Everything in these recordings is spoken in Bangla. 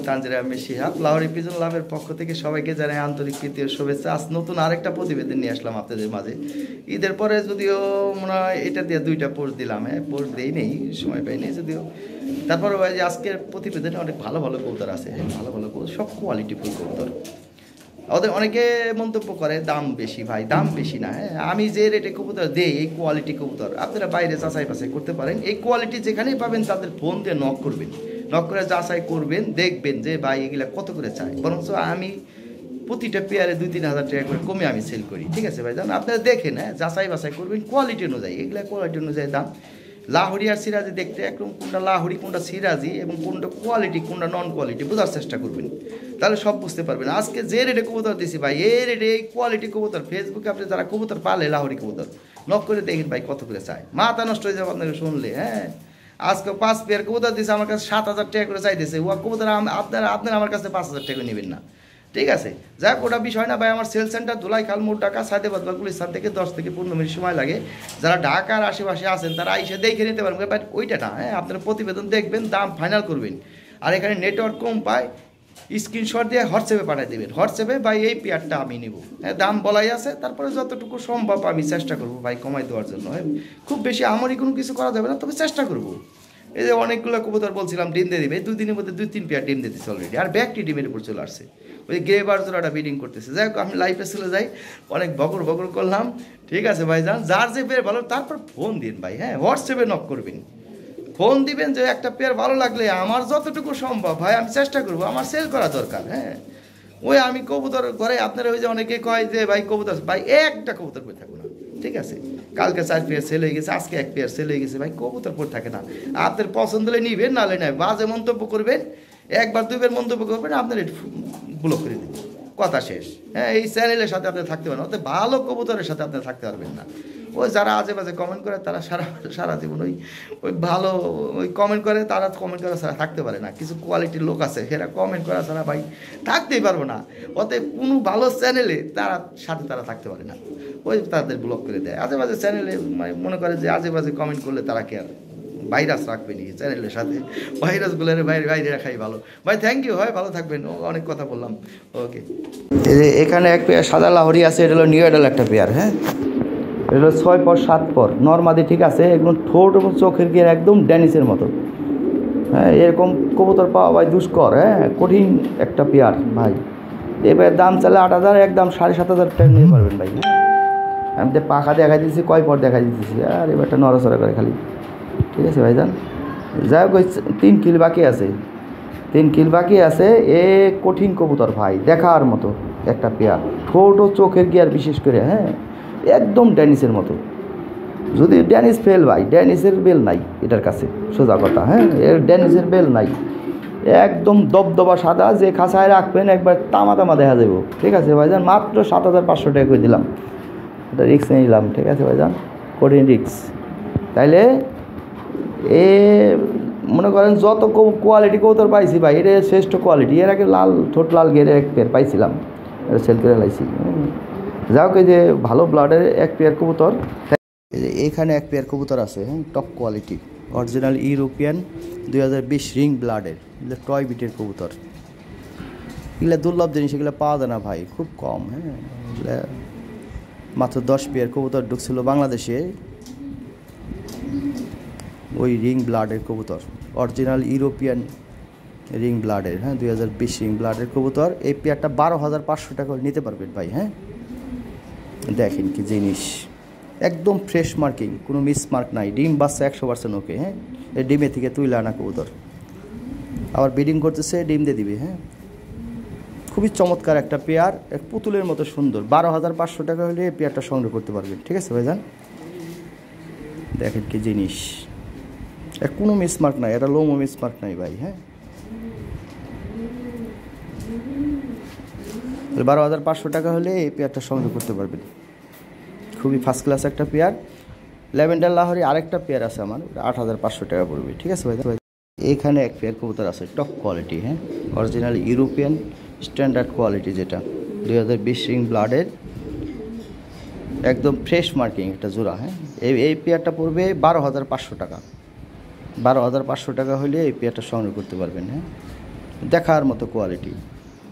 তানজিরা মেশিহাব। লাহোরি পিজন লাভের পক্ষ থেকে সবাইকে জানাই আন্তরিক প্রীতি ও শুভেচ্ছা। আজ নতুন আরেকটা প্রতিবেদন নিয়ে আসলাম আপনাদের মাঝে। ঈদের পরে যদিও মনে হয় এটা দিয়ে 2টা পোস্ট দিলাম, পোস্ট দিই নেই, সময় পাইনি যদিও। তারপরে যে আজকের প্রতিবেদনে অনেক ভালো ভালো কবুতর আছে, ভালো ভালো কবুতর, সব কোয়ালিটিফুল কবুতর। ওদের অনেকে মন্তব্য করে দাম বেশি। ভাই দাম বেশি না, আমি যে রেটে কবুতর দেই এই কোয়ালিটি কবুতর আপনারা বাইরে যাচাই বাছাই করতে পারেন। এই কোয়ালিটি যেখানেই পাবেন তাদের ফোন দিয়ে নক করবেন, নক করে যাচাই করবেন, দেখবেন যে ভাই এগুলা কত করে চায়। বরঞ্চ আমি প্রতিটা পেয়ারে 2-3 হাজার টাকা করে কমে আমি সেল করি, ঠিক আছে ভাই জান। আপনারা দেখেন, যাচাই বাছাই করবেন কোয়ালিটি অনুযায়ী, এগুলা কোয়ালিটি অনুযায়ী দাম। লাহোরি আর সিরাজি দেখতে একদম কোনটা লাহোরি কোনটা সিরাজি এবং কোনটা কোয়ালিটি কোনটা নন কোয়ালিটি বোঝার চেষ্টা করবেন, তাহলে সব বুঝতে পারবেন। আজকে যে রেটে কবুতর দিছি ভাই, এই রেটে এই কোয়ালিটি কবুতর ফেসবুকে আপনি যারা কবুতর পালে লাহোরি কবুতর নক করে দেখেন ভাই কত করে চায়। মাথা নষ্ট হয়ে যাবে আপনাকে শুনলে। আজকে 5 পেয়ার কবুতর দিয়েছে আমার কাছে 7,000 টাকা করে চাইতেছে। ও কবুতর আপনারা আমার কাছে 5,000 টাকা নেবেন না, ঠিক আছে। যাক ওটা বিষয় না ভাই। আমার সেল সেন্টার ধুলাইখাল মোড় ঢাকা, সাদেবাদ বা গুলিস্তান থেকে 10 থেকে 15 মিনিট সময় লাগে। যারা ঢাকার আশেপাশে আছেন তারা এসে দেখে নিতে পারবেন, বাট ওইটা না। আপনারা প্রতিবেদন দেখবেন, দাম ফাইনাল করবেন। আর এখানে নেটওয়ার্ক কম পায়, স্ক্রিনশট দিয়ে হোয়াটসঅ্যাপে পাঠিয়ে দেবেন। হোয়াটসঅ্যাপে ভাই এই পেয়ারটা আমি নেব, দাম বলাই আছে। তারপরে যতটুকু সম্ভব আমি চেষ্টা করবো ভাই কমাই দেওয়ার জন্য। খুব বেশি আমারই কোনো কিছু করা যাবে না, তবে চেষ্টা করবো। এই যে অনেকগুলো কবুতর বলছিলাম ডিম দিয়ে দিবে, 2 দিনের মধ্যে 2-3 পেয়ার ডিম দিয়ে দিচ্ছে অলরেডি। আর ব্যাগটি ডিমের উপর চলে আসছে, ওই গ্রেবার জোড়াটা বিডিং করতেছে। যাই হোক আমি লাইফে চলে যাই, অনেক বকর বকর করলাম, ঠিক আছে ভাই যান। যার যে পেয়ার ভালো তারপর ফোন দিন ভাই, হোয়াটসঅ্যাপে নক করবেন, ফোন দিবেন যে একটা পেয়ার ভালো লাগলে আমার যতটুকু সম্ভব ভাই আমি চেষ্টা করবো, আমার সেল করা দরকার। ওই আমি কবুতর ঘরে আপনারা ওই যে অনেকে কয় যে ভাই কবুতর, ভাই একটা কবুতর করে থাকবো না, ঠিক আছে। কালকে 4 পেয়ার সেল হয়ে গেছে, আজকে 1 পেয়ার সেল হয়ে গেছে, ভাই কবুতর পড়ে থাকে না। আপনার পছন্দ হলে নিবেন, নাহলে নাই। বাজে মন্তব্য করবেন, 1-2 মন্তব্য করবেন, আপনার ব্লক করে দেবেন, কথা শেষ। এই চ্যানেলের সাথে আপনি থাকতে পারেন, অত ভালো কবুতরের সাথে আপনি থাকতে পারবেন না। ওই যারা আজে বাজে কমেন্ট করে তারা সারা জীবন ওই ভালো ওই কমেন্ট করে, তারা কমেন্ট করা ছাড়া থাকতে পারে না। কিছু কোয়ালিটির লোক আছে, সেরা কমেন্ট করা ছাড়া ভাই থাকতেই পারবো না। অতএব কোনো ভালো চ্যানেলে তারা থাকতে পারে না, ওই তাদের ব্লক করে দেয়। আজে বাজে চ্যানেলে মনে করে যে আজে বাজে কমেন্ট করলে তারা কি আর ভাইরাস রাখবে নি চ্যানেলের সাথে? ভাইরাসগুলোর বাইরে রাখাই ভালো। ভাই থ্যাংক ইউ, হয় ভালো থাকবেন। অনেক কথা বললাম, ওকে। এখানে এক পেয়ার সাদা লাহোরি আছে, এটা হলো নিউ এডাল একটা পেয়ার। এটা হলো 6 পর 7 পর নর্মাদি, ঠিক আছে। একদম ঠোঁট এবং চোখের গিয়ে একদম ড্যানিসের মতো। এরকম কবুতর পাওয়া ভাই দুষ্কর, কঠিন একটা পেয়ার ভাই। এবার দাম চালে 8,000, একদম 7,500 টাকা নিতে পারবেন ভাই। আমি তো পাখা দেখাই দিচ্ছি, কয় পর দেখাই দিতেছি, আর এবারটা নড়াচড়া করে খালি, ঠিক আছে ভাই যান। যাই হোক, ওই 3 কিল বাকি আছে, 3 কিল বাকি আছে। কঠিন কবুতর ভাই, দেখার মতো একটা পেয়ার। ঠোঁট ও চোখের গিয়ার বিশেষ করে একদম ড্যানিসের মতো। যদি ড্যানিস ফেল ভাই, ড্যানিসের বেল নাই এটার কাছে, সোজা কথা। এর ড্যানিসের বেল নাই, একদম দবদবা সাদা। যে খাঁচায় রাখবেন একবার তামা দেখা যাবো, ঠিক আছে ভাইজান। মাত্র 7,500 টাকা করে দিলাম, এটা রিক্স নিলাম, ঠিক আছে ভাইজান, কঠিন রিক্স। তাইলে মনে করেন যত কোয়ালিটি কবুতর পাইছি ভাই, এটা শ্রেষ্ঠ কোয়ালিটি। এর আগে ঠোঁট লাল ঘেরে 1 পেয়ার পাইছিলাম, এটা সেল করে লাইছি। যাও এই যে ভালো ব্লাডের 1 পেয়ার কবুতর। এখানে 1 পেয়ার কবুতর আছে, top quality, original European 2020 ring ব্লাডের, এগুলো টয় বিটের কবুতর। এগুলো দুর্লভ জিনিস, এগুলো পাওয়া যায় না ভাই, খুব কম। মাত্র 10 পেয়ার কবুতর ঢুকছিল বাংলাদেশে, ওই রিং ব্লাডের কবুতর, অরিজিনাল ইউরোপিয়ান রিং ব্লাডের, 2020 রিং ব্লাডের কবুতর। এই পেয়ারটা 12,500 টাকা নিতে পারবেন ভাই। দেখেন কি জিনিস, একদম ফ্রেশ মার্কিং, কোনো মিস মার্ক নাই। ডিম বাচ্চা 100% ওকে। এই ডিমে থেকে তুইলে আনা কবুতর, আবার ব্রিডিং করতেছে, ডিম দিয়ে দিবে। খুবই চমৎকার একটা পেয়ার, এক পুতুলের মতো সুন্দর। 12,500 টাকা হলে এই পেয়ারটা সংগ্রহ করতে পারবেন, ঠিক আছে ভাইজান। দেখেন কি জিনিস, কোনো মিসমার্ক নাই, এটা লোমো মিসমার্ক নাই ভাই। 12,500 টাকা হলে এই পেয়ারটা সংগ্রহ করতে পারবেন। খুবই ফার্স্ট ক্লাস একটা পেয়ার। ল্যাভেন্ডার লাহোরি আরেকটা পেয়ার আছে আমার, 8,500 টাকা পড়বে, ঠিক আছে ভাই। এখানে 1 পেয়ার কবুতর আছে, top quality, original European standard quality, যেটা 2020 রিং ব্লাডের, একদম ফ্রেশ মার্কিং একটা জোড়া। এই পেয়ারটা পড়বে 12,500 টাকা। 12,500 টাকা হলে এই পেয়ারটা সংগ্রহ করতে পারবেন। দেখার মতো কোয়ালিটি।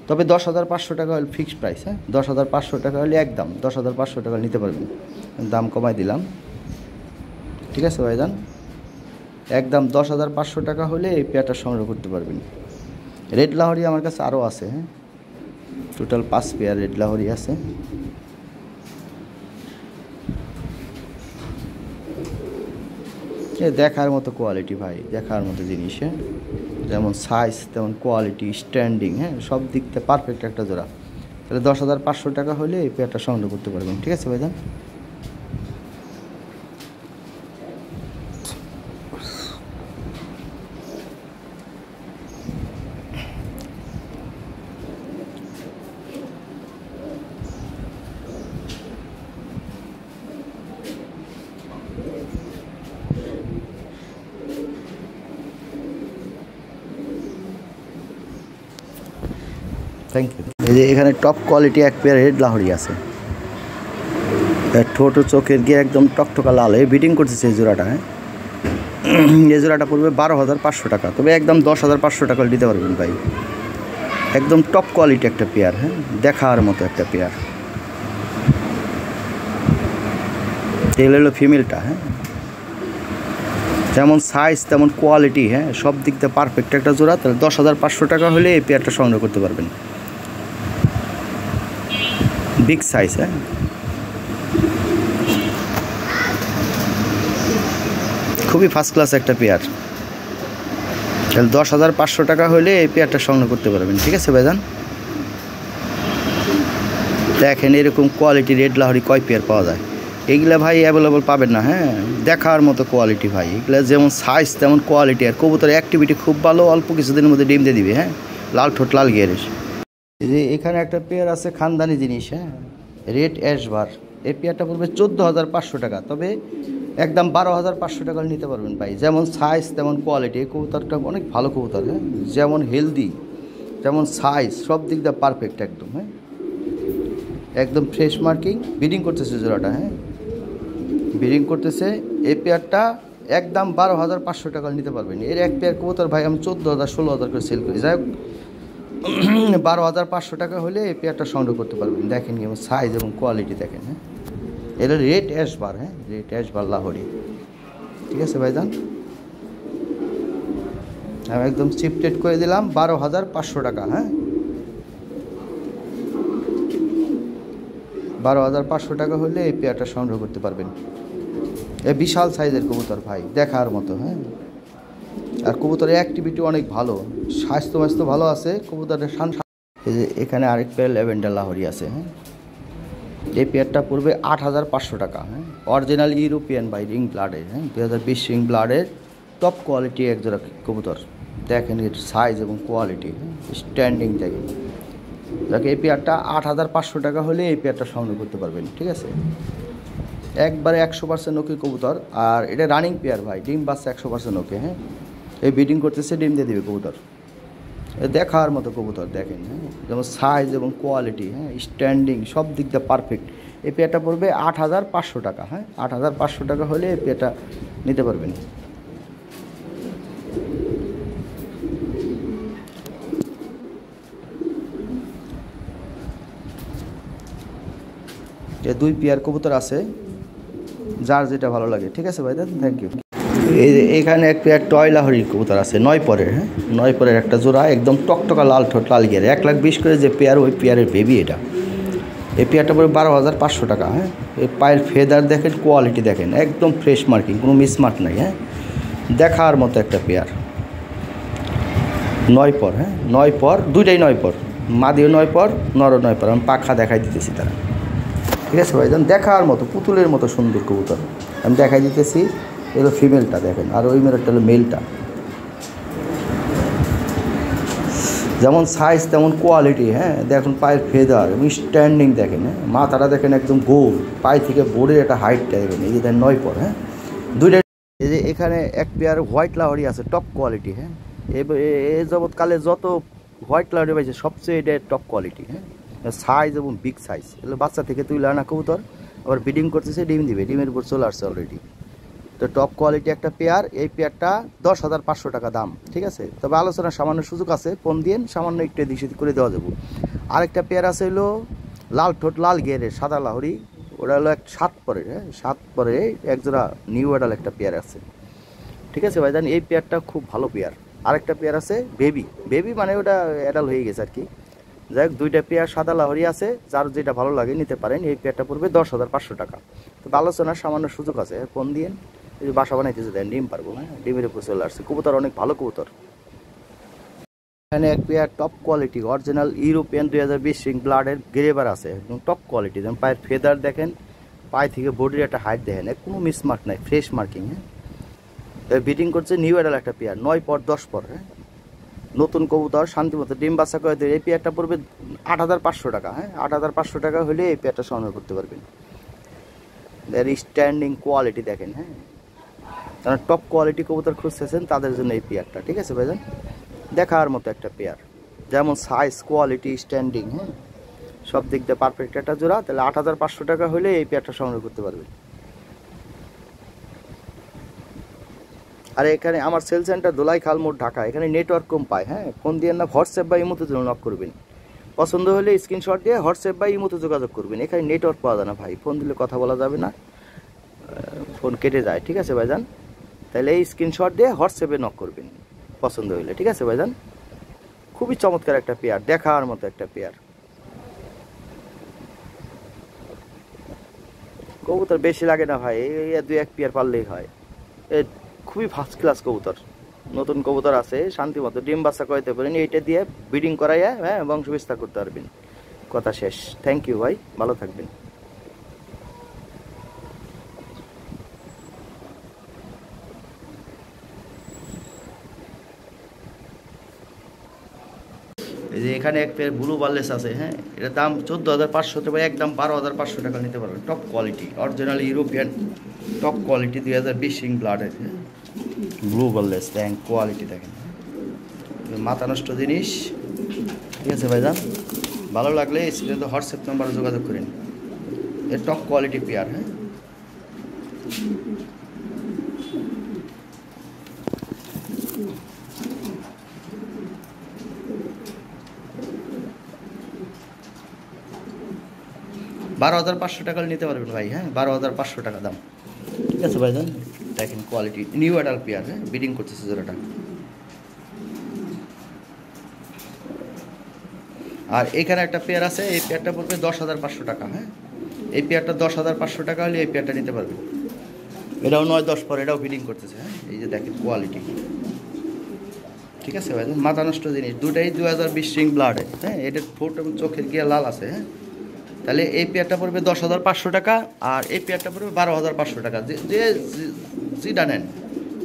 তবে 10,500 টাকা হলে ফিক্সড প্রাইস, হ্যাঁ 10,500 টাকা হলে একদম 10,500 টাকা নিতে পারবেন, দাম কমাই দিলাম। ঠিক আছে ভাইজান, একদম 10,500 টাকা হলে এই পেয়ারটা সংগ্রহ করতে পারবেন। রেড লাহোরি আমার কাছে আরও আছে, হ্যাঁ টোটাল 5 পেয়ার রেড লাহোরি আছে। দেখার মতো কোয়ালিটি ভাই, দেখার মতো জিনিস, হ্যাঁ যেমন সাইজ তেমন কোয়ালিটি, স্ট্যান্ডিং, হ্যাঁ সব দিক থেকে পারফেক্ট একটা জোড়া। তাহলে 10,500 টাকা হলে এই পেয়ারটা সংগ্রহ করতে পারবেন। ঠিক আছে ভাইজান, থ্যাংক ইউ। এই যে এখানে টপ কোয়ালিটি এক পেয়ার রেড লাহোরি আছে, ঠোঁট চোখের গিয়ে একদম টকটকা লাল, এই বিটিং করতেছে এই জোড়াটা। হ্যাঁ এই জোড়াটা পড়বে 12,500 টাকা, তবে একদম 10,500 টাকা দিতে পারবেন ভাই। একদম টপ কোয়ালিটি একটা পেয়ার, হ্যাঁ দেখার মতো একটা পেয়ার। এগুলো হলো ফিমেলটা, হ্যাঁ যেমন সাইজ তেমন কোয়ালিটি, হ্যাঁ সব দিক দিয়ে পারফেক্ট একটা জোড়া। তাহলে 10,500 টাকা হলে এই পেয়ারটা সংগ্রহ করতে পারবেন। বিগ সাইজ, হ্যাঁ খুবই ফার্স্ট ক্লাস একটা পেয়ার। তাহলে 10,500 টাকা হলে এই পেয়ারটা সংগ্রহ করতে পারবেন। ঠিক আছে ভাইজান, দেখেন এরকম কোয়ালিটি রেড লাহোরি কয় পেয়ার পাওয়া যায়, এইগুলা ভাই অ্যাভেলেবল পাবেন না। হ্যাঁ দেখার মতো কোয়ালিটি ভাই, এগুলো যেমন সাইজ তেমন কোয়ালিটি, আর কবুতরের অ্যাক্টিভিটি খুব ভালো, অল্প কিছুদিনের মধ্যে ডিম দিয়ে দিবে। হ্যাঁ লাল ঠোঁট লাল গিয়ারের। এই যে এখানে একটা পেয়ার আছে খানদানি জিনিস, হ্যাঁ রেড অ্যাশবার, এই পেয়ারটা পড়বে 14,500 টাকা, তবে একদম 12,500 টাকা নিতে পারবেন ভাই। যেমন সাইজ তেমন কোয়ালিটি, এই কবুতরটা অনেক ভালো কবুতর, হ্যাঁ যেমন হেলদি যেমন সাইজ সব দিক দিয়ে পারফেক্ট একদম। হ্যাঁ একদম ফ্রেশ মার্কিং, ব্রিডিং করতেছে জোড়াটা, হ্যাঁ ব্রিডিং করতেছে। এই পেয়ারটা একদম 12,500 টাকা নিতে পারবেন। এর এক পেয়ার কবুতর ভাই আমি 14,000 16,000 করে সেল করি। যাই হোক 12,500 টাকা হলে এই পেয়ারটা সংগ্রহ করতে পারবেন। দেখেন কেমন সাইজ এবং কোয়ালিটি দেখেন। হ্যাঁ এটা রেড অ্যাশবার, হ্যাঁ রেড অ্যাশবার লাহোরি। ঠিক আছে ভাইজান, আমি একদম চিপ রেট করে দিলাম 12,500 টাকা। হ্যাঁ 12,500 টাকা হলে এই পেয়ারটা সংগ্রহ করতে পারবেন। এই বিশাল সাইজের কবুতর ভাই, দেখার মতো। হ্যাঁ আর কবুতরের অ্যাক্টিভিটি অনেক ভালো, স্বাস্থ্য ভালো আছে কবুতরের। এই যে এখানে আরেক পেয়ার ল্যাভেন্ডার লাহোরি আছে। হ্যাঁ এই পেয়ারটা পড়বে 8,500 টাকা। হ্যাঁ অরিজিনাল ইউরোপিয়ান বাই রিং ব্লাডের, হ্যাঁ 2020 রিং ব্লাডের টপ কোয়ালিটি একজোড়া কবুতর। দেখেন এর সাইজ এবং কোয়ালিটি, স্ট্যান্ডিং দেখেন। যাকে এই পেয়ারটা 8,500 টাকা হলে এই পেয়ারটা সংগ্রহ করতে পারবেন। ঠিক আছে, একবারে 100% ওকে কবুতর। আর এটা রানিং পেয়ার ভাই, ডিম বাচ্চা 100% ওকে। হ্যাঁ এই ব্রিডিং করতেছে, ডিম দিয়ে দেবে কবুতর। দেখার মতো কবুতর দেখেন, হ্যাঁ যেমন সাইজ এবং কোয়ালিটি, হ্যাঁ স্ট্যান্ডিং সব দিক দিয়ে পারফেক্ট। এই পেয়ারটা পড়বে 8,500 টাকা। হ্যাঁ 8,500 টাকা হলে এই পেয়ারটা নিতে পারবেন। এ 2 পেয়ার কবুতর আছে, যার যেটা ভালো লাগে। ঠিক আছে ভাই, থ্যাংক ইউ। এখানে এক পেয়ার টয় লাহোরির কবুতর আছে 9 পরের। হ্যাঁ 9 পরের একটা জোড়া, একদম টকটকা লাল ঠোঁট লাল গিয়ারে, 1,20,000 করে যে পেয়ার, ওই পেয়ারের বেবি এটা। এই পেয়ারটা পড়বে 12,500 টাকা। হ্যাঁ এই পায়ের ফেদার দেখেন, কোয়ালিটি দেখেন, একদম ফ্রেশ মার্কিং, কোনো মিসমার্ক নাই। হ্যাঁ দেখার মতো একটা পেয়ার, 9 পর। হ্যাঁ 9 পর, দুইটাই 9 পর, মাদিও 9 পর, নরও 9 পর। আমি পাখা দেখাই দিতেছি তারা। ঠিক আছে ভাইজান, দেখার মতো পুতুলের মতো সুন্দর কবুতর আমি দেখাই দিতেছি। এগুলো ফিমেলটা দেখেন, আর ওই মেয়েরটা হলো মেলটা। যেমন সাইজ তেমন কোয়ালিটি। হ্যাঁ দেখুন পায়ের ফেদার এবং স্ট্যান্ডিং দেখেন। হ্যাঁ মাথাটা দেখেন একদম গোল, পায়ে থেকে বোর্ডের একটা হাইটটা দেখেন। এই যে দেখেন 9 পর। হ্যাঁ দুইটা। এই যে এখানে এক পেয়ার হোয়াইট লাহোরি আছে, টপ কোয়ালিটি। হ্যাঁ এ যাবৎকালে যত হোয়াইট লাহোরি পাইছে সবচেয়ে এটা টপ কোয়ালিটি। হ্যাঁ সাইজ এবং বিগ সাইজ। এগুলো বাচ্চা থেকে তুলে আনা কবুতর, আবার ব্রিডিং করতেছে, ডিম দিবে, ডিমের উপর চলে আসছে অলরেডি। তো টপ কোয়ালিটি একটা পেয়ার, এই পেয়ারটা 10,500 টাকা দাম, ঠিক আছে। তবে আলোচনার সামান্য সুযোগ আছে, ফোন দিয়ে সামান্য একটু এদিক সেদিক করে দেওয়া যাবো। আরেকটা পেয়ার আছে হলো লাল ঠোঁট লাল গেরের সাদা লাহরি, ওটা হলো 7 পরের, হ্যাঁ 7 পরে একজোড়া নিউ অ্যাডাল একটা পেয়ার আছে, ঠিক আছে ভাইজান। এই পেয়ারটা খুব ভালো পেয়ার। আরেকটা পেয়ার আছে বেবি মানে ওটা অ্যাডাল হয়ে গেছে আর কি। যাই হোক, 2টা পেয়ার সাদা লাহরি আছে, যার যেটা ভালো লাগে নিতে পারেন। এই পেয়ারটা পড়বে 10,500 টাকা। তবে আলোচনার সামান্য সুযোগ আছে, ফোন দিয়ে যদি বাসা বানাইতেছে দেন ডিম পারবো, হ্যাঁ ডিমের উপর চলে আসছে। কবুতর অনেক ভালো কবুতর। এখানে এক pair top quality original European 2020 ring ব্লাডের গ্রেভার আছে, একদম টপ কোয়ালিটি। যেমন পায়ের ফেদার দেখেন, পায়ে থেকে বডির একটা হাইট দেখেন, কোনো মিসমার্ক নাই, ফ্রেশ মার্কিং। হ্যাঁ বিটিং করছে নিউ অ্যাডাল একটা পেয়ার, 9 পর 10 পর, হ্যাঁ নতুন কবুতর শান্তিমতো ডিম বাচ্চা করে দেবে। এই পেয়ারটা পড়বে 8,500 টাকা, হ্যাঁ 8,500 টাকা হলে এই পেয়ারটা সংগ্রহ করতে পারবেন। এর স্ট্যান্ডিং কোয়ালিটি দেখেন, হ্যাঁ যারা টপ কোয়ালিটি কবুতর খুঁজতেছেন তাদের জন্য এই পেয়ারটা, ঠিক আছে ভাইজান। দেখার মতো একটা পেয়ার, যেমন সাইজ কোয়ালিটি স্ট্যান্ডিং, হ্যাঁ সব দিক দিয়ে পারফেক্ট একটা জোড়া। তাহলে 8,500 টাকা হলে এই পেয়ারটা সংগ্রহ করতে পারবেন। আর এখানে আমার সেল সেন্টার দোলাই খাল মোড় ঢাকা, এখানে নেটওয়ার্ক কম পায়, হ্যাঁ ফোন দিয়ে না হোয়াটসঅ্যাপ বা ইমোতে জন্য নক করবেন। পছন্দ হলে স্ক্রিনশট দিয়ে হোয়াটসঅ্যাপ বা ইমোতে যোগাযোগ করবেন। এখানে নেটওয়ার্ক পাওয়া যায় না ভাই, ফোন দিলে কথা বলা যাবে না, ফোন কেটে যায়, ঠিক আছে ভাইজান। তাহলে এই স্ক্রিনশট দিয়ে হোয়াটসঅ্যাপে নক করবেন পছন্দ হলে, ঠিক আছে ভাইজান। খুবই চমৎকার একটা পেয়ার, দেখার মতো একটা পেয়ার। কবুতর বেশি লাগে না ভাই, এই 2-1 পেয়ার পারলেই হয়। খুবই ফার্স্ট ক্লাস কবুতর, নতুন কবুতর আছে, শান্তিমতো ডিম বাচ্চা করাইতে পারেন। এইটা দিয়ে ব্রিডিং করাইয়া হ্যাঁ বংশ বিস্তার করতে পারবেন। কথা শেষ। থ্যাংক ইউ ভাই, ভালো থাকবেন। এই যে এখানে এক পেয়ার ব্লু বার্লেস আছে, হ্যাঁ এটার দাম 14,500 টাকা, একদম 12,500 টাকা নিতে পারবেন। Top quality original European top quality 2020 ring ব্লাডের, হ্যাঁ ব্লু বার্লেস দেখেন কোয়ালিটি দেখেন, মাথা নষ্ট জিনিস, ঠিক আছে ভাইজান। ভালো লাগলে স্ক্রিনে তো হোয়াটসঅ্যাপ নাম্বারে যোগাযোগ করেন। এর টপ কোয়ালিটি পেয়ার, হ্যাঁ $12,500 টাকা নিতে পারবেন ভাই, হ্যাঁ 12,500 টাকা দাম, ঠিক আছে ভাইজান। দেখেন কোয়ালিটি নিউ অ্যাডাল পেয়ার, হ্যাঁ ব্রিডিং করতেছে জোড়াটা। আর এখানে একটা পেয়ার আছে, এই পেয়ারটা পড়বে 10,500 টাকা, হ্যাঁ এই পেয়ারটা 10,500 টাকা হলে এই পেয়ারটা নিতে পারবেন। এটাও 9-10 পর, এটাও ব্রিডিং করতেছে, হ্যাঁ এই যে দেখেন কোয়ালিটি, ঠিক আছে ভাইজান। মাথা নষ্ট জিনিস, দুটাই 2020 রিং ব্লাডে, হ্যাঁ এটার ঠোঁট এবং চোখের গিয়া লাল আছে, হ্যাঁ তাহলে এই পেয়ারটা পড়বে 10,500 টাকা, আর এই পেয়ারটা পড়বে 12,500 টাকা, যে যেটা নেন,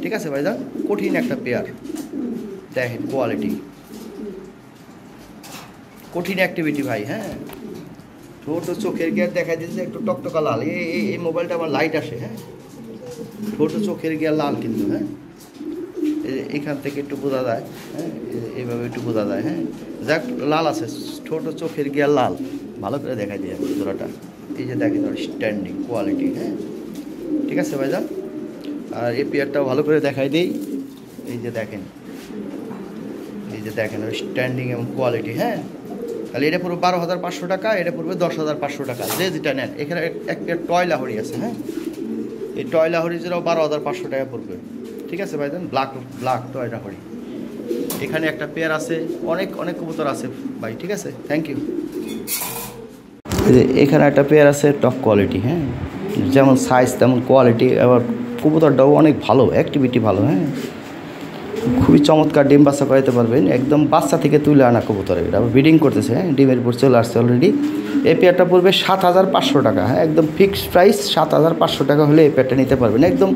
ঠিক আছে ভাইজান। কঠিন একটা পেয়ার, দেখেন কোয়ালিটি, কঠিন অ্যাক্টিভিটি ভাই, হ্যাঁ ঠোঁট ও চোখের গিয়ার দেখা দিচ্ছে একটু টকটকা লাল। এই মোবাইলটা আমার লাইট আসে, হ্যাঁ ঠোঁট ও চোখের গিয়ার লাল কিন্তু, হ্যাঁ এখান থেকে একটু বোঝা যায়, হ্যাঁ এইভাবে একটু বোঝা যায়, হ্যাঁ যাক লাল আছে, ঠোঁট ও চোখের গিয়ার লাল, ভালো করে দেখাই দিয়ে জোড়াটা। এই যে দেখেন স্ট্যান্ডিং কোয়ালিটি, হ্যাঁ ঠিক আছে ভাইজান। আর এই পেয়ারটাও ভালো করে দেখাই দিই, এই যে দেখেন, এই যে দেখেন স্ট্যান্ডিং এবং কোয়ালিটি, হ্যাঁ তাহলে এটা পুরো 12,500 টাকা, এটা পড়বে 10,500 টাকা, যে যেটা নেন। এখানে এক পেয়ার টয় লাহরি আছে, হ্যাঁ এই টয় লাহরি যেটাও 12,500 টাকা পড়বে, ঠিক আছে ভাইজান। ব্ল্যাক টয় লাহরি, এখানে একটা পেয়ার আছে, অনেক অনেক কবুতর আছে ভাই, ঠিক আছে থ্যাংক ইউ। এখানে একটা পেয়ার আছে টপ কোয়ালিটি, হ্যাঁ যেমন সাইজ তেমন কোয়ালিটি, আবার কবুতরটাও অনেক ভালো, অ্যাক্টিভিটি ভালো, হ্যাঁ খুবই চমৎকার, ডিম বাচ্চা করাইতে পারবেন, একদম বাচ্চা থেকে তুলে আনা কবুতর, এটা আবার ব্রিডিং করতেছে, হ্যাঁ ডিমের উপর চলে আসছে অলরেডি। এই পেয়ারটা পড়বে 7,500 টাকা, হ্যাঁ একদম ফিক্সড প্রাইস 7,500 টাকা হলে এই পেয়ারটা নিতে পারবেন। একদম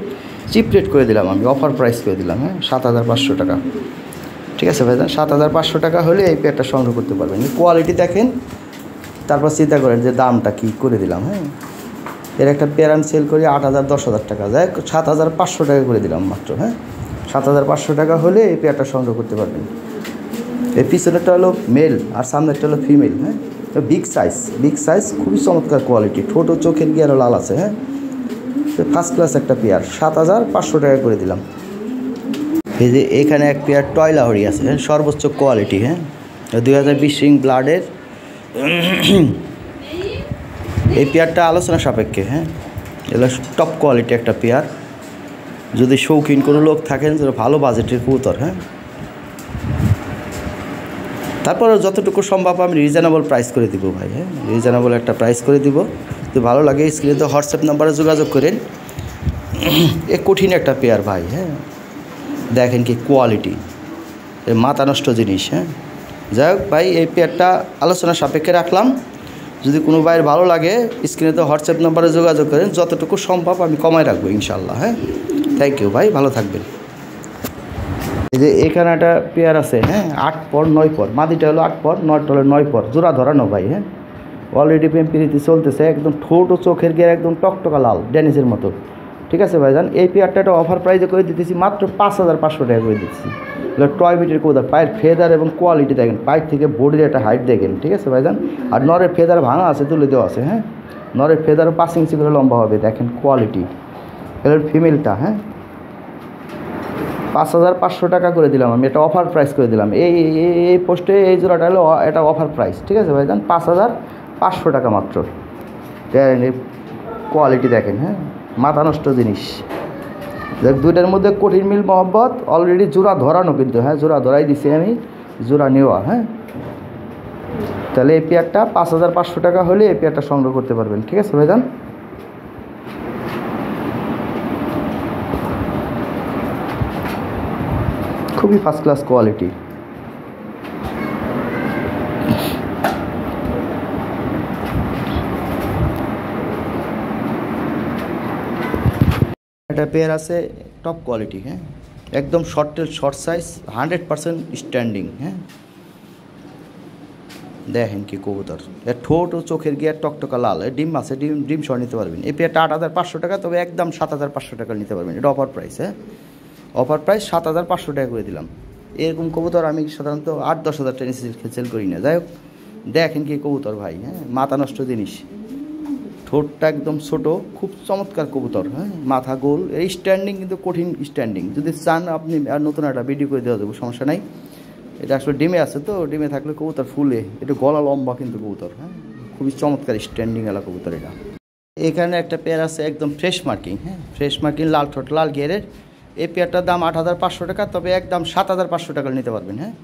চিপ রেট করে দিলাম আমি, অফার প্রাইস করে দিলাম, হ্যাঁ 7,500 টাকা, ঠিক আছে ভাইজান। 7,500 টাকা হলে এই পেয়ারটা সংগ্রহ করতে পারবেন। কোয়ালিটি দেখেন, তারপর চিন্তা করেন যে দামটা কী করে দিলাম, হ্যাঁ এর একটা পেয়ার আমি সেল করি 8,000 10,000 টাকা, যাই 7,500 টাকা করে দিলাম মাত্র, হ্যাঁ 7,500 টাকা হলে এই পেয়ারটা সংগ্রহ করতে পারবেন। এই পিছনেরটা হলো মেল আর সামনেরটা হলো ফিমেল, হ্যাঁ বিগ সাইজ খুবই চমৎকার কোয়ালিটি, ঠোঁট ও চোখের গিয়ারও লাল আছে, হ্যাঁ ফার্স্ট ক্লাস একটা পেয়ার 7,500 টাকা করে দিলাম। এই যে এখানে এক পেয়ার টয় লাহরি আছে, হ্যাঁ, সর্বোচ্চ কোয়ালিটি, হ্যাঁ, 2020 রিং ব্লাডের। এই পেয়ারটা আলোচনা সাপেক্ষে, হ্যাঁ, এগুলো টপ কোয়ালিটি একটা পেয়ার। যদি শৌখিন কোনো লোক থাকেন যেটা ভালো বাজেটের কবুতর, হ্যাঁ, তারপরে যতটুকু সম্ভব আমি রিজনেবল প্রাইস করে দিব ভাই, হ্যাঁ, রিজনেবল একটা প্রাইস করে দিব। যদি ভালো লাগে স্ক্রিনে তো হোয়াটসঅ্যাপ নাম্বারে যোগাযোগ করেন। এ কঠিন একটা পেয়ার ভাই, হ্যাঁ, দেখেন কি কোয়ালিটি, এ মাথা নষ্ট জিনিস, হ্যাঁ। যাই হোক ভাই, এই পেয়ারটা আলোচনা সাপেক্ষে রাখলাম। যদি কোনো ভাইয়ের ভালো লাগে স্ক্রিনে তো হোয়াটসঅ্যাপ নাম্বারে যোগাযোগ করেন, যতটুকু সম্ভব আমি কমায় রাখবো ইনশাল্লাহ, হ্যাঁ। থ্যাংক ইউ ভাই, ভালো থাকবেন। এই যে এখানে একটা পেয়ার আছে, হ্যাঁ, 8 পর 9 পর, মাদিটা হলো 8 পর, 9টা হলো 9 পর, জোড়া ধরানো ভাই, হ্যাঁ। অলরেডি পেম্পিরিতে চলতেছে, একদম ঠোঁট ও চোখের গিয়ে একদম টকটকা লাল ড্যানিসের মতো। ঠিক আছে ভাইজান, এই পেয়ারটা একটা অফার প্রাইসে করে দিতেছি মাত্র 5,500 টাকা করে দিচ্ছি। এগুলো টয় মিটের কোদা, পায়ের ফেদার এবং কোয়ালিটি দেখেন, পায়ের থেকে বডির একটা হাইট দেখেন। ঠিক আছে ভাইজান, আর নরের ফেদার ভাঙা আছে, তুলে দেওয়া আছে, হ্যাঁ, নরের ফেদারও 5 ইঞ্চি করে লম্বা হবে, দেখেন কোয়ালিটি। এগুলোর ফিমেলটা, হ্যাঁ, 5,500 টাকা করে দিলাম আমি, এটা অফার প্রাইস করে দিলাম। এই পোস্টে এই জোড়াটা হলো এটা অফার প্রাইস। ঠিক আছে ভাইজান, 5,500 টাকা মাত্র। কোয়ালিটি দেখেন, হ্যাঁ, মাথা নষ্ট জিনিস। দেখ, দুইটার মধ্যে কঠিন মিল মহব্বত, অলরেডি জোড়া ধরানো কিন্তু, হ্যাঁ, জোড়া ধরাই দিছি আমি, জোড়া নেওয়া, হ্যাঁ। তাহলে এই পেয়ারটা 5,500 টাকা হলে এই পেয়ারটা সংগ্রহ করতে পারবেন। ঠিক আছে ভাইজান, খুবই ফার্স্ট ক্লাস কোয়ালিটি। একটা পেয়ার আছে টপ কোয়ালিটি, হ্যাঁ, একদম শর্ট সাইজ, 100% স্ট্যান্ডিং, হ্যাঁ। দেখেন কি কবুতর, এর ঠোঁট ও চোখের গিয়ার টকটকা লাল, ডিম আছে, ডিম সহ নিতে পারবেন। এই পেয়ারটা 8,500 টাকা, তবে একদম 7,500 টাকা নিতে পারবেন। এটা অফার প্রাইস, হ্যাঁ, অফার প্রাইস 7,500 টাকা করে দিলাম। এরকম কবুতর আমি সাধারণত 8-10 হাজার টাকা সেল করি না। যাই হোক, দেখেন কি কবুতর ভাই, হ্যাঁ, মাথা নষ্ট জিনিস, ঠোঁটটা একদম ছোট, খুব চমৎকার কবুতর, হ্যাঁ, মাথা গোল, এই স্ট্যান্ডিং কিন্তু কঠিন স্ট্যান্ডিং। যদি চান আপনি আর নতুন একটা ভিডিও করে দেওয়া যাবে, সমস্যা নাই। এটা আসলে ডিমে আছে তো, ডিমে থাকলে কবুতর ফুলে, একটু গলা লম্বা কিন্তু কবুতর, হ্যাঁ, খুবই চমৎকার স্ট্যান্ডিং এলা কবুতর এটা। এখানে একটা পেয়ার আছে একদম ফ্রেশ মার্কিং, হ্যাঁ, ফ্রেশ মার্কিং, লাল ঠোঁট, লাল গিয়ারের। এই পেয়ারটার দাম 8,500 টাকা, তবে একদম 7,500 টাকা নিতে পারবেন, হ্যাঁ,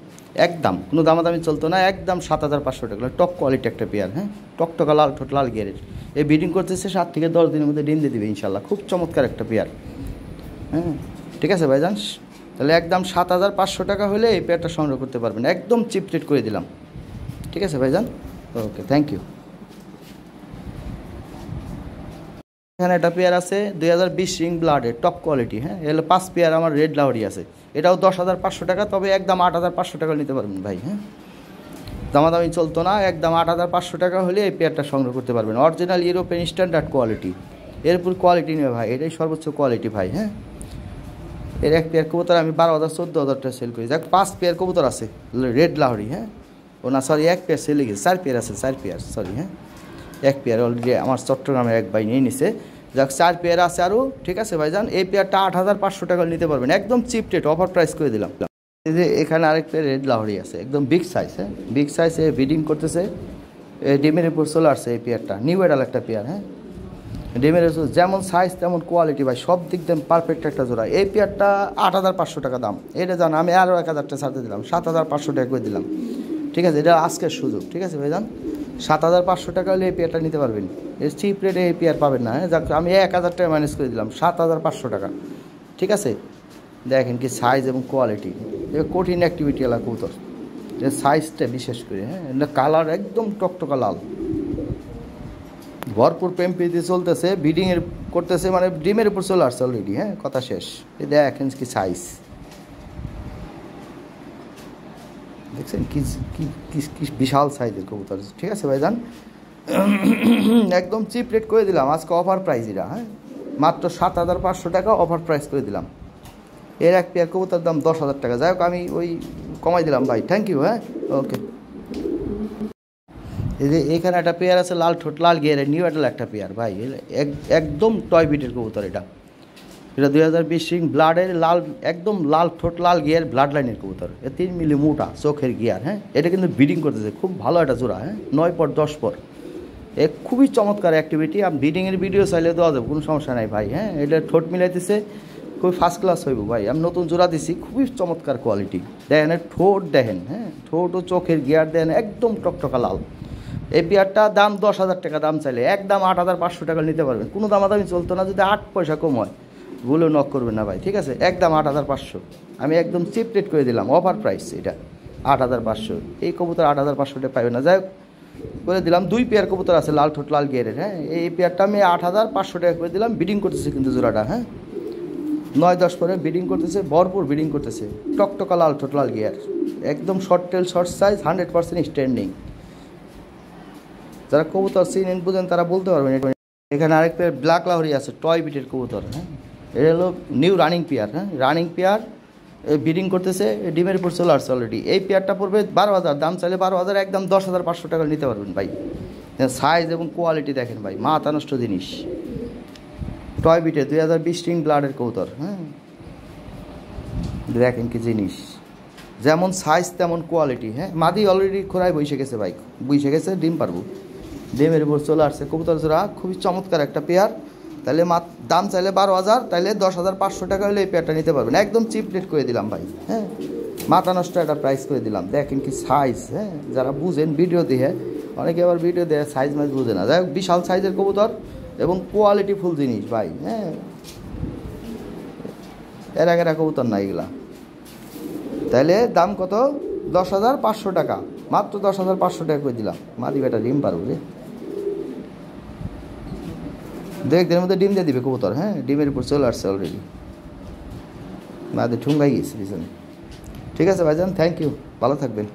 একদম কোনো দামাদামি চলতো না, একদম 7,500 টাকা। টপ কোয়ালিটি একটা পেয়ার, হ্যাঁ, টকটকা লাল ঠোঁট, লাল গিয়ারের। এই ব্রিডিং করতেছে 7 থেকে 10 দিনের মধ্যে ডিম দিয়ে দেবে ইনশাল্লাহ। খুব চমৎকার একটা পেয়ার, হ্যাঁ। ঠিক আছে ভাইজান, তাহলে একদম 7,500 টাকা হলে এই পেয়ারটা সংগ্রহ করতে পারবেন, একদম চিপ রেট করে দিলাম। ঠিক আছে ভাইজান, ওকে, থ্যাংক ইউ। এখানে একটা পেয়ার আছে 2020 রিং ব্লাডের টপ কোয়ালিটি, হ্যাঁ, এগুলো 5 পেয়ার আমার রেড লাহরি আছে। এটাও 10,500 টাকা, তবে একদম 8,500 টাকা নিতে পারবেন ভাই, হ্যাঁ, দামাদামি চলতো না, একদম 8,500 টাকা হলে এই পেয়ারটা সংগ্রহ করতে পারবেন। অরিজিনাল ইউরোপিয়ান স্ট্যান্ডার্ড কোয়ালিটি, এরপর কোয়ালিটি নেবে ভাই, এটাই সর্বোচ্চ কোয়ালিটি ভাই, হ্যাঁ। এর এক পেয়ার কবুতর আমি 12,000-14,000 টাকা সেল করি। যাক, 5 পেয়ার কবুতর আছে রেড লাহরি, হ্যাঁ, ও না সরি, এক পেয়ার সেলে গেছে, 4 পেয়ার আছে, 4 পেয়ার, সরি, হ্যাঁ, এক পেয়ার অলরেডি আমার চট্টগ্রামের এক ভাই নিয়ে নিছে। যাক, 4 পেয়ার আছে আরও। ঠিক আছে ভাইজান, এই পেয়ারটা 8,500 টাকা নিতে পারবেন, একদম চিপ রেট, অফার প্রাইস করে দিলাম। এই যে এখানে আরেক পেয়ার রেড লাহরি আছে, একদম বিগ সাইজ, হ্যাঁ, বিগ সাইজে ব্রিডিং করতেছে, ডিমের উপর চলে আসছে এই পেয়ারটা, নিউ এডাল একটা পেয়ার, হ্যাঁ, ডিমের যেমন সাইজ তেমন কোয়ালিটি ভাই, সব দিক দিয়ে পারফেক্ট একটা জোড়া। এই পেয়ারটা 8,500 টাকা দাম, এটা জান আমি আরও 1,000 টাকা ছাড়তে দিলাম, 7,500 টাকা করে দিলাম। ঠিক আছে, এটা আজকের সুযোগ। ঠিক আছে ভাইজান, 7,500 টাকা হলে এই পেয়ারটা নিতে পারবেন, এর চিপ রেটে এই পেয়ার পাবেন না, হ্যাঁ। যাক, আমি 1,000 টাকা ম্যানেজ করে দিলাম, 7,500 টাকা। ঠিক আছে, দেখেন কি সাইজ এবং কোয়ালিটি, এটা কঠিন অ্যাক্টিভিটি এলা কবুতর, এর সাইজটা বিশেষ করে, হ্যাঁ, এটা কালার একদম টকটকা লাল, ভরপুর পেম্পিতে চলতেছে, ব্রিডিংয়ের করতেছে, মানে ডিমের উপর চলে আসছে অলরেডি, হ্যাঁ, কথা শেষ। এই দেখেন কি সাইজ, দেখছেন কি কি বিশাল সাইজের কবুতর। ঠিক আছে ভাইজান, একদম চিপ রেট করে দিলাম আজকে, অফার প্রাইস এটা, হ্যাঁ, মাত্র 7,500 টাকা অফার প্রাইস করে দিলাম। এর এক পেয়ার কবুতর দাম 10,000 টাকা। যাই হোক, আমি ওই কমাই দিলাম ভাই, থ্যাংক ইউ, হ্যাঁ, ওকে। এই যে এখানে একটা পেয়ার আছে লাল ঠোঁট লাল গিয়ারের নিউ অ্যাডাল একটা পেয়ার ভাই, একদম টয় বিটের কবুতর এটা। এটা 2020 সিং ব্লাডের লাল, একদম লাল ঠোঁট লাল গিয়ার ব্লাড লাইনের কবুতর। 3 মিলি মোটা চোখের গিয়ার। হ্যাঁ, এটা কিন্তু ব্রিডিং করতেছে খুব ভালো একটা জোড়া। হ্যাঁ, 9 পর 10 পর খুবই চমৎকার অ্যাক্টিভিটি। আর ব্রিডিংয়ের ভিডিও চাইলে দেওয়া যাবে, কোনো সমস্যা নাই ভাই। হ্যাঁ, এটা ঠোঁট মিলাইতেছে খুবই ফার্স্ট ক্লাস হইব ভাই। আমি নতুন জোড়া দিছি, খুবই চমৎকার কোয়ালিটি। দেখেন ঠোঁট দেখেন, হ্যাঁ ঠোঁট ও চোখের গিয়ার দেখেন একদম টকটকা লাল। এই পেয়ারটা দাম 10,000 টাকা দাম চাইলে, একদম 8,500 টাকা নিতে পারবেন। কোনো দামাদামি চলতো না, যদি 8 পয়সা কম হয় ভুলে নক করবেন না ভাই, ঠিক আছে? একদম 8,500 আমি একদম চিপ রেট করে দিলাম, অফার প্রাইস এটা 8,500। এই কবুতর 8,500 টাকা পাবে না, যাই হোক করে দিলাম। 2 পেয়ার কবুতর আছে লাল ঠোঁট লাল গিয়ারের। হ্যাঁ, এই পেয়ারটা আমি 8,500 টাকা করে দিলাম। ব্রিডিং করতেছে কিন্তু জোড়াটা, হ্যাঁ 9-10 পরে ব্রিডিং করতেছে, ভরপুর ব্রিডিং করতেছে। টকটকা লাল ঠোঁট লাল গিয়ার, একদম short tail short size, 100% standing. যারা কবুতর চিনেন বুঝেন তারা বলতে পারবেন। এখানে আরেক পেয়ার ব্ল্যাক লাহরি আছে টয় বিটের কবুতর। হ্যাঁ, এটা হলো নিউ রানিং পেয়ার। হ্যাঁ, রানিং পেয়ার ব্রিডিং করতেছে, ডিমের উপর চলে আসছে অলরেডি। এই পেয়ারটা পড়বে 12,000, দাম চাইলে 12,000, একদম 10,500 টাকা নিতে পারবেন ভাই। সাইজ এবং কোয়ালিটি দেখেন ভাই, মাথা নষ্ট জিনিস। টয় বিটে 2020 স্ট্রিং ব্লাডের কবুতর। হ্যাঁ, দেখেন কি জিনিস, যেমন সাইজ তেমন কোয়ালিটি। হ্যাঁ, মাদি অলরেডি খোরায় বসে গেছে ভাই, বসে গেছে, ডিম পারবো, ডিমের উপর চলে আসছে কবুতর জোড়া। খুবই চমৎকার একটা পেয়ার। তাহলে দাম চাইলে 12,000, তাহলে 10,500 টাকা হলে এই পেয়ারটা নিতে পারবেন। একদম চিপ রেট করে দিলাম ভাই। হ্যাঁ, মাথা নষ্ট একটা প্রাইস করে দিলাম। দেখেন কি সাইজ। হ্যাঁ, যারা বুঝেন ভিডিও দিয়ে, অনেকে আবার ভিডিও দেয় সাইজ মাইজ বুঝে না। যাই হোক, বিশাল সাইজের কবুতর এবং কোয়ালিটি ফুল জিনিস ভাই। হ্যাঁ, এরা কবুতর না এগুলা। তাহলে দাম কত? 10,500 টাকা, মাত্র 10,500 টাকা করে দিলাম। মাদি বেটা ডিম পারবো রে, দেখদের মধ্যে ডিম দিয়ে দিবে কবুতর। হ্যাঁ, ডিমের উপর চলে আসছে অলরেডি, মাদি ঠুঙ্গাই গেছে পিছনে। ঠিক আছে ভাইজান, থ্যাংক ইউ, ভালো থাকবেন।